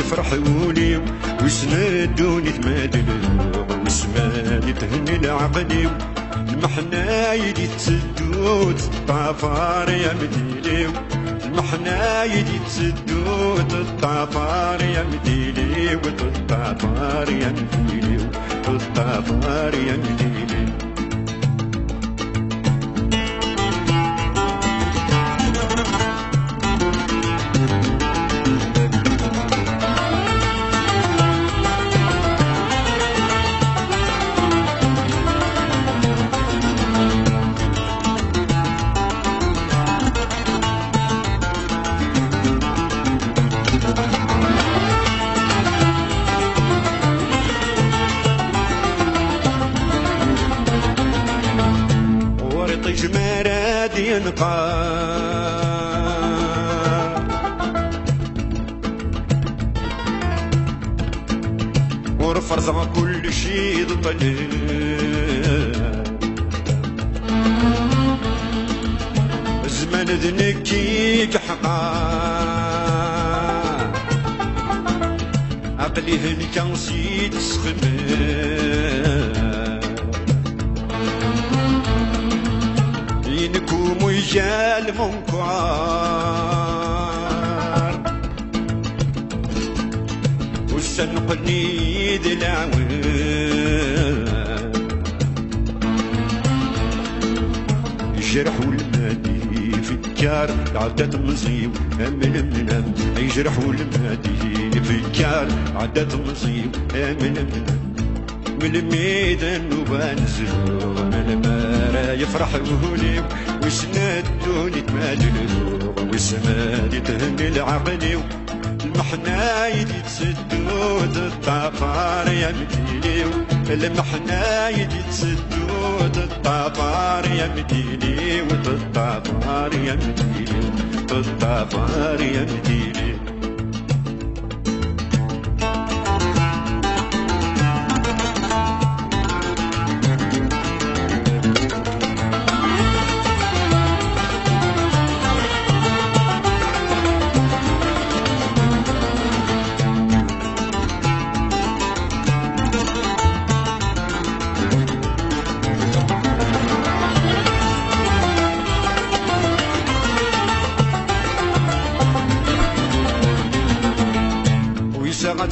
يفرحوني ويسندوني تمادلو وسماني تهني العقلي المحنا يدي تسدو تطافار يا مديلي المحنا يدي تسدو تطافار يا مديلي وتطافار يا مديلي وتطافار يا مديلي جمرات ينقار ورفرزع كل شي ضطلب زمان ذنكيك حقار عقلي هنكا نسيت سخمار ينكم ويجا المنكر والسنقني ذي العوام يجرحوا المادي في الكار عدت مصيب امن منام يجرحوا المادي في الكار عدت مصيب امن منام من الميدان وبنزلو من المارا يفرحوني ويسندوني تمادلو وسماني تهني العقلي المحنا يدي تسدو تطافار يا مديني المحنا يدي تسدو تطافار يا مديني وتطافار يا مديني تطافار يا مديني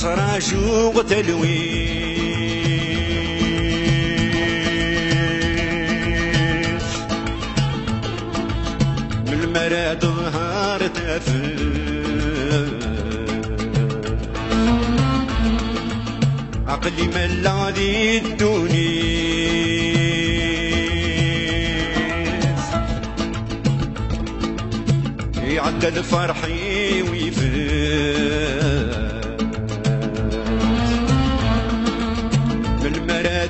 تراجو وتلويش من المراد ظهر تافل عقلي ملا ذي الدونيس يعدى الفرحي ويفل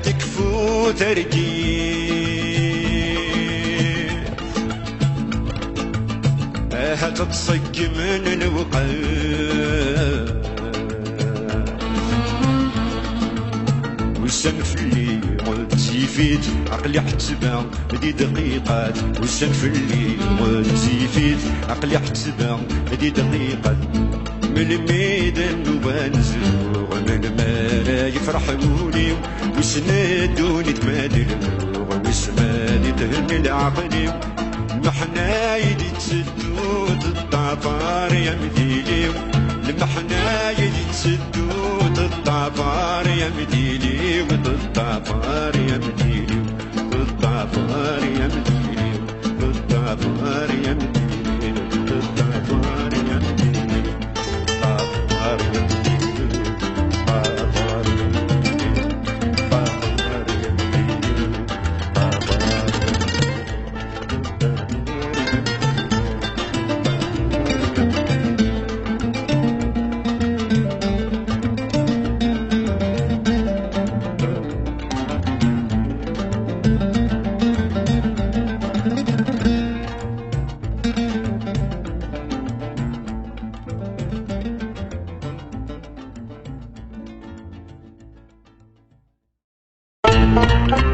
تكفو ترجيش فرحة تصق من الوقت والسن في الليل تزيفيت عقلي حتبان هدي دقيقات والسن في الليل تزيفيت عقلي حتبان هدي دقيقات من الميدان وبنزل من المرا يفرحوني وسندوني تمادل وسماني تهني العقلي المحنا يدي تسدو الطعفار يا مديلي المحنا يدي تسدو الطعفار يا مديلي والطعفار يا مديلي والطعفار يا مديلي والطعفار يا مديلي والطعفار يا مديلي الطعفار يا مديلي الطعفار يا Thank you.